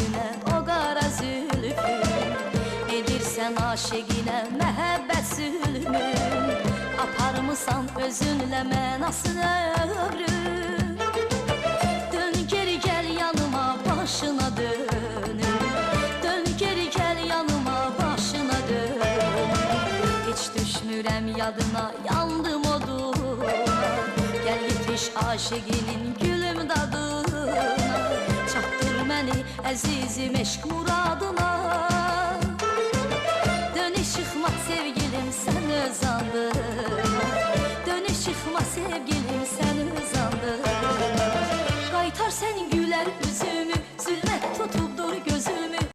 yüzüne o qara zülfün, edirsən aşiqinə məhəbbət zülmün, aparmısan özünlə mənasını ömrün. Dön geri gəl yanıma, başına dönüm, dön geri gəl yanıma, başına dönüm. Heç düşmürəm yadına, yandım oduna, gəl yetiş aşiqinin gülüm dadına, çatdır məni əzizim eşq muradına. Dönüş çıxma sevgilim sən öz andına, dönüş çıxma sevgilim sən öz andına. Qaytar sən